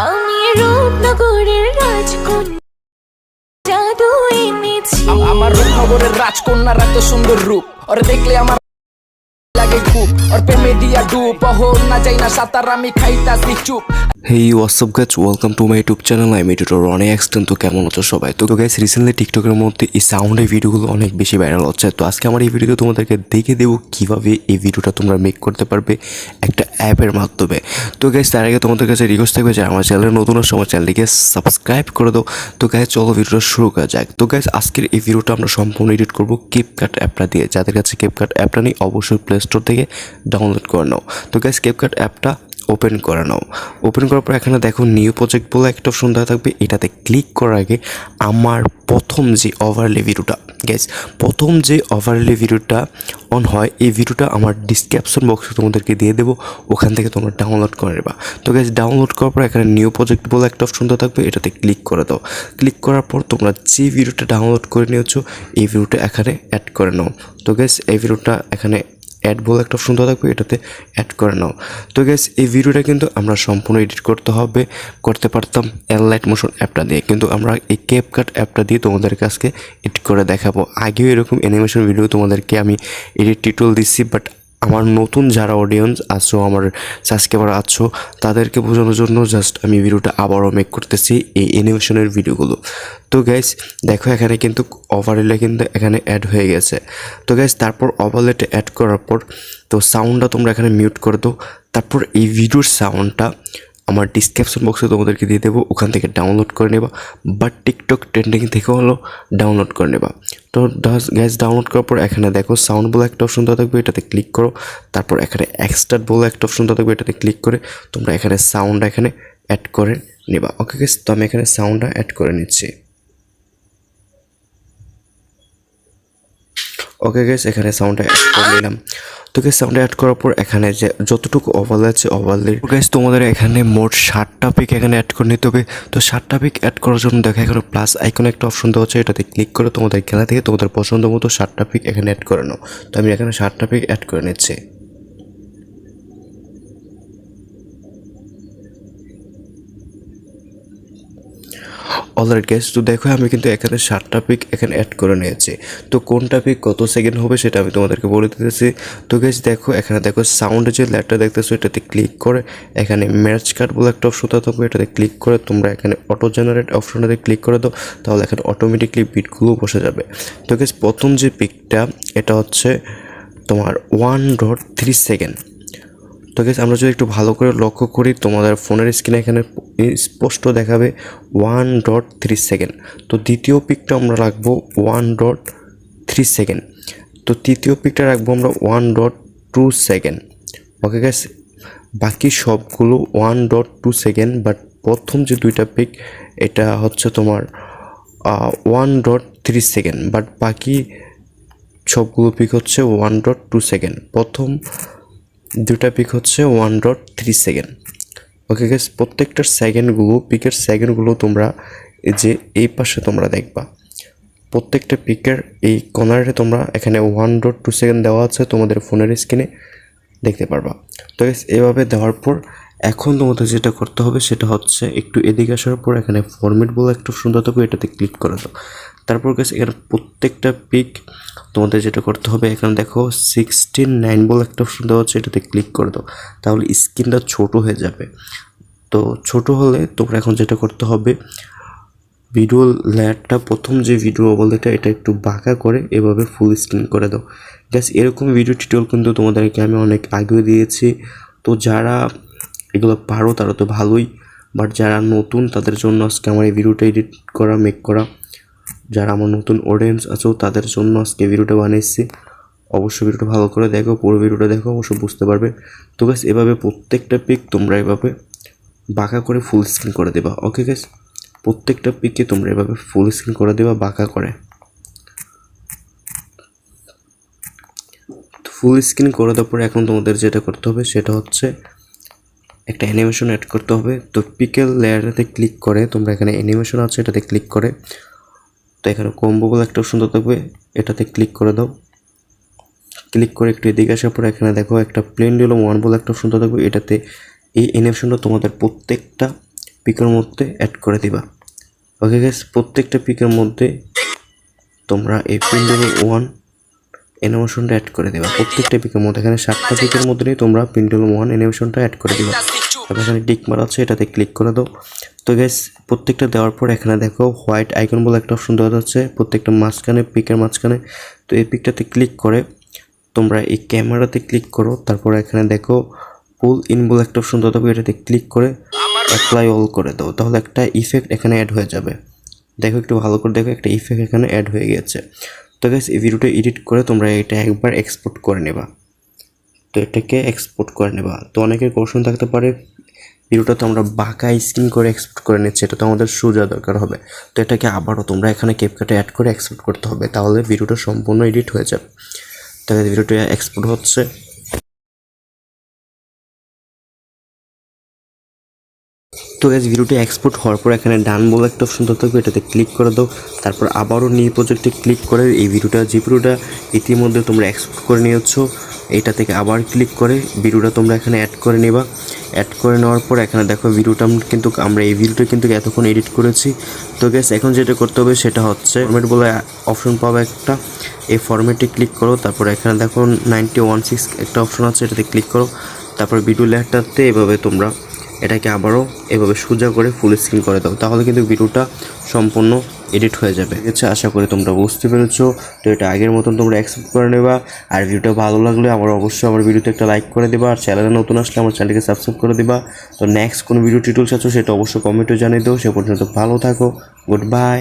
আমি রূপনগরের রাজকন্যা, জাদু এনেছি। আমার রূপনগরের রাজকন্যার এত সুন্দর রূপ, ওর দেখলে আমার লাগে খুব, ওর প্রেমে দিয়া ডুব। ওহ না যাই না সাঁতার, আমি খাইতাছি চুপ। Hey, what's up guys, welcome to my YouTube channel. I'm editor RonyXten. তো কেমন আছো সবাই? তো গাইস রিসেন্টলি টিকটকের মধ্যে এই সাউন্ডের ভিডিওগুলো অনেক বেশি ভাইরাল হচ্ছে। তো আজকে আমার এই ভিডিওতে তোমাদেরকে দেখে দেবো কিভাবে এই ভিডিওটা তোমরা মেক করতে পারবে একটা অ্যাপের মাধ্যমে। তো গাইস তার আগে তোমাদের কাছে রিকোয়েস্ট থাকবে যে আমার চ্যানেলে নতুন আসলে আমার চ্যানেলটিকে সাবস্ক্রাইব করে দাও। তো গাইস চলো ভিডিওটা শুরু করা যাক। তো গাইস আজকের এই ভিডিওটা আমরা সম্পূর্ণ এডিট করবো Capcut অ্যাপটা দিয়ে। যাদের কাছে Capcut অ্যাপটা নেই অবশ্যই প্লে স্টোর থেকে ডাউনলোড করে নাও। তো গাইস Capcut অ্যাপটা ওপেন করে নাও। ওপেন করার পর এখানে দেখো নিউ প্রজেক্ট বলে একটা অপশন দেওয়া থাকবে। এটাতে ক্লিক করার আগে আমার প্রথম যে ওভারলে ভিডিওটা প্রথম যে ওভারলে ভিডিওটা অন হয় এই ভিডিওটা আমার ডিসক্রিপশন বক্সে তোমাদেরকে দিয়ে দেবো, ওখান থেকে তোমরা ডাউনলোড করে নেবা। তো গাইস ডাউনলোড করার পর এখানে নিউ প্রজেক্ট বলে একটা অপশন দেওয়া থাকবে, এটাতে ক্লিক করে দাও। ক্লিক করার পর তোমরা যে ভিডিওটা ডাউনলোড করে নিয়েছো এই ভিডিওটা এখানে অ্যাড করে নাও। তো গাইস এই ভিডিওটা এখানে অ্যাড বলে একটা অপশন থাকবে, এটাতে অ্যাড করে নাও। তো গাইস এই ভিডিওটা কিন্তু আমরা সম্পূর্ণ এডিট করতে পারতাম লাইট মোশন অ্যাপটা দিয়ে, কিন্তু আমরা এই Capcut অ্যাপটা দিয়ে তোমাদের কাছে এডিট করে দেখাবো। আগেও এরকম অ্যানিমেশন ভিডিও তোমাদেরকে আমি এডিট টিউটোরিয়াল দিচ্ছি, বাট আমার নতুন যারা অডিয়েন্স আছো, আমার সাবস্ক্রাইবার আছো, তাদেরকে বোঝানোর জন্য জাস্ট আমি ভিডিওটা আবারও মেক করতেছি এই অ্যানিমেশনের ভিডিওগুলো। তো গাইস দেখো এখানে কিন্তু ওভারলে কিন্তু এখানে অ্যাড হয়ে গেছে। তো গাইস তারপর ওভারলেটা অ্যাড করার পর তো সাউন্ডটা তোমরা এখানে মিউট করে দাও। তারপর এই ভিডিওর সাউন্ডটা আমার ডিসক্রিপশন বক্সে তোমাদেরকে দিয়ে দেবো, ওখান থেকে ডাউনলোড করে নেবা, বাট টিকটক ট্রেন্ডিং থেকে হলো ডাউনলোড করে নেবা। তো গ্যাস ডাউনলোড করার পর এখানে দেখো সাউন্ড বলে একটা অপশন দেওয়া থাকবে, এটাতে ক্লিক করো। তারপর এখানে এক্সট্রাক্ট বলে একটা অপশন দেওয়া থাকবে, এটাতে ক্লিক করে তোমরা এখানে সাউন্ড এখানে অ্যাড করে নেবা। ওকে গ্যাস, তো আমি এখানে সাউন্ডটা অ্যাড করে নিচ্ছি। ওকে গাইস এখানে সাউন্ডটা অ্যাড করে নিলাম। তো গাইস সাউন্ডটা অ্যাড করার পর এখানে যে যতটুকু ওভারলে আছে ওভারলে গাইস তোমাদের এখানে মোট 60টা পিক এখানে অ্যাড করে নিতে হবে। তো 60টা পিক অ্যাড করার জন্য দেখো এখানে প্লাস আইকনে একটা অপশন দেওয়া আছে, এটাতে ক্লিক করে তোমাদের খেলা থেকে তোমাদের পছন্দ মতো 60টা পিক এখানে অ্যাড করে নাও। তো আমি এখানে 60টা পিক অ্যাড করে নিচ্ছি। অলরাইট গাইস, তো দেখো আমি কিন্তু এখানে 60টা পিক এখানে অ্যাড করে নিয়েছি। তো কোনটা পিক কত সেকেন্ড হবে সেটা আমি তোমাদেরকে বলে দিতেছি। তো গাইস দেখো এখানে দেখো সাউন্ডের যে লেটারটা দেখতেছো এটাতে ক্লিক করে এখানে ম্যাচ কাট বলে একটা অপশন থাকবে, এটাতে ক্লিক করে তোমরা এখানে অটো জেনারেট অপশনটাতে ক্লিক করে দাও, তাহলে এখানে অটোমেটিকলি বিটগুলো বসে যাবে। তো গাইস প্রথম যে পিকটা এটা হচ্ছে তোমার 1.3 সেকেন্ড। তো গাইস আমরা যদি একটু ভালো করে লক্ষ্য করি তোমাদের ফোনের স্ক্রিনে এখানে স্পষ্ট দেখাবে 1.3 সেকেন্ড। তো দ্বিতীয় পিকটা আমরা রাখবো 1.3 সেকেন্ড। তো তৃতীয় পিকটা রাখবো আমরা 1.2 সেকেন্ড। ওকে গাইস, বাকি সবগুলো 1.2 সেকেন্ড, বাট প্রথম যে দুইটা পিক এটা হচ্ছে তোমার 1.3 সেকেন্ড, বাট বাকি সবগুলো পিক হচ্ছে 1.2 সেকেন্ড। প্রথম দুটা পিক হচ্ছে 1.3 সেকেন্ড। ওকে গাইস, প্রত্যেকটার সেকেন্ডগুলো পিকের সেকেন্ডগুলো তোমরা এই যে এই পাশে তোমরা দেখবা, প্রত্যেকটা পিকের এই কর্নারে তোমরা এখানে 1.2 সেকেন্ড দেওয়া আছে তোমাদের ফোনের স্ক্রিনে দেখতে পারবা। তো গাইস এভাবে দেওয়ার পর এখন তোমাদের যেটা করতে হবে সেটা হচ্ছে একটু এদিকে আসার পর এখানে ফরম্যাট বলে একটু সুন্দর থাকবে, এটাতে ক্লিক করে দাও। তারপর গাইস এখানে প্রত্যেকটা পিক তোমাদের যেটা করতে হবে এখানে দেখো 69 বলে একটা অপশন দেওয়া হচ্ছে, এটাতে ক্লিক করে দাও, তাহলে স্ক্রিনটা ছোট হয়ে যাবে। তো ছোট হলে তোমরা এখন যেটা করতে হবে ভিডিও লেয়ারটা প্রথম যে ভিডিও বলতে এটা একটু বাঁকা করে এভাবে ফুল স্ক্রিন করে দাও। জাস্ট এরকম ভিডিও টিউটোরিয়াল কিন্তু তোমাদেরকে আমি অনেক আগেও দিয়েছি। তো যারা এগুলো পারো তারা তো ভালোই, বাট যারা নতুন তাদের জন্য আজকে আমার এই ভিডিওটা এডিট করা মেক করা। যারা আমার নতুন অডিয়েন্স আছো তাদের জন্য আজকে ভিডিওটা বানিয়েছি। অবশ্যই ভিডিওটা ভালো করে দেখো, পুরো ভিডিওটা দেখো, অবশ্যই বুঝতে পারবে। তো গাইস এভাবে প্রত্যেকটা পিক তোমরা এভাবে বাঁকা করে ফুল স্ক্রিন করে দেবা। ওকে গাইস, প্রত্যেকটা পিকে তোমরা এভাবে ফুল স্ক্রিন করে দেবা বাঁকা করে। ফুল স্ক্রিন করে দেওয়ার পরে এখন তোমাদের যেটা করতে হবে সেটা হচ্ছে একটা অ্যানিমেশন অ্যাড করতে হবে। তো পিকের লেয়ারটাতে ক্লিক করে তোমরা এখানে অ্যানিমেশন আছে এটাতে ক্লিক করে, তো এখানে কম্বো বলে একটা সুন্দর থাকবে, এটাতে ক্লিক করে দাও। ক্লিক করে একটু এদিকে আসার পর এখানে দেখো একটা প্লেন ডিলো 1 বলে একটা সুন্দর থাকবে, এটাতে এই অ্যানিমেশনটা তোমাদের প্রত্যেকটা পিকের মধ্যে অ্যাড করে দিবা। ওকে গাইস, প্রত্যেকটা পিকের মধ্যে তোমরা এই পিন্ডল 1 অ্যানিমেশনটা অ্যাড করে দেবা। প্রত্যেকটা পিকের মধ্যে এখানে 7টা পিকের মধ্যে তোমরা পিন্ডল 1 অ্যানিমেশনটা অ্যাড করে দিবা। তারপর এখানে টিক মারা আছে, এটাতে ক্লিক করে দাও। তো গাইস, প্রত্যেকটা দেওয়ার পর এখানে দেখো হোয়াইট আইকন বলে একটা অপশন দেওয়া যাচ্ছে প্রত্যেকটা মাঝখানে, পিকের মাঝখানে। তো এই পিকটাতে ক্লিক করে তোমরা এই ক্যামেরাতে ক্লিক করো। তারপর এখানে দেখো পুল ইন বলে একটা অপশন দেওয়া যাবে, এটাতে ক্লিক করে অ্যাপ্লাই অল করে দাও। তাহলে একটা ইফেক্ট এখানে অ্যাড হয়ে যাবে। দেখো একটু ভালো করে দেখো, একটা ইফেক্ট এখানে অ্যাড হয়ে গেছে। তো গাইস, এই ভিডিওটা এডিট করে তোমরা এটা একবার এক্সপোর্ট করে নেবা। তো এটাকে এক্সপোর্ট করে নেবা। তো অনেকের কোশ্চেন থাকতে পারে ভিডিওটা তো আমরা বাঁকা স্ক্রিন করে এক্সপোর্ট করে নিচ্ছি, এটা তো আমাদের সোজা দরকার হবে। তো এটাকে আবারও তোমরা এখানে ক্যাপকাটে অ্যাড করে এক্সপোর্ট করতে হবে, তাহলে ভিডিওটা সম্পূর্ণ এডিট হয়ে যাবে। তাহলে ভিডিওটা এক্সপোর্ট হচ্ছে। তো গাইস, ভিডিওটি এক্সপোর্ট হওয়ার পর এখানে ডান বলে একটা অপশন থাকবে, এটাতে ক্লিক করে দাও। তারপর আবারও নিউ প্রজেক্টে ক্লিক করে এই ভিডিওটা ইতিমধ্যে তোমরা এক্সপোর্ট করে নিয়েছো, এইটা থেকে আবার ক্লিক করে ভিডিওটা তোমরা এখানে অ্যাড করে নেবা। অ্যাড করে নেওয়ার পর এখানে দেখো ভিডিওটা আমরা এই ভিডিওটা কিন্তু এতক্ষণ এডিট করেছি। তো গাইস, এখন যেটা করতে হবে সেটা হচ্ছে ফরম্যাট বলে অপশন পাবে একটা, এই ফরম্যাটে ক্লিক করো। তারপর এখানে দেখো 9016 একটা অপশন আছে, এটাতে ক্লিক করো। তারপর ভিডিও লেয়ারটাতে এভাবে তোমরা এটাকে আবারও এভাবে সোজা করে ফুল স্ক্রিন করে দাও, তাহলে কিন্তু ভিডিওটা সম্পূর্ণ এডিট হয়ে যাবে। আশা করি তোমরা বুঝতে পেরেছো। তো এটা আগের মতন তোমরা অ্যাকসেপ্ট করে নেবা। আর ভিডিওটা ভালো লাগলে অবশ্যই আমার ভিডিওতে একটা লাইক করে দেবা, আর চ্যানেলে নতুন আসলে আমার চ্যানেলকে সাবস্ক্রাইব করে দিবা। তো নেক্সট কোনো ভিডিও টিউটোরিয়াল চাচ্ছ সেটা অবশ্যই কমেন্টে জানিয়ে দাও। সে পর্যন্ত ভালো থাকো, গুড বাই।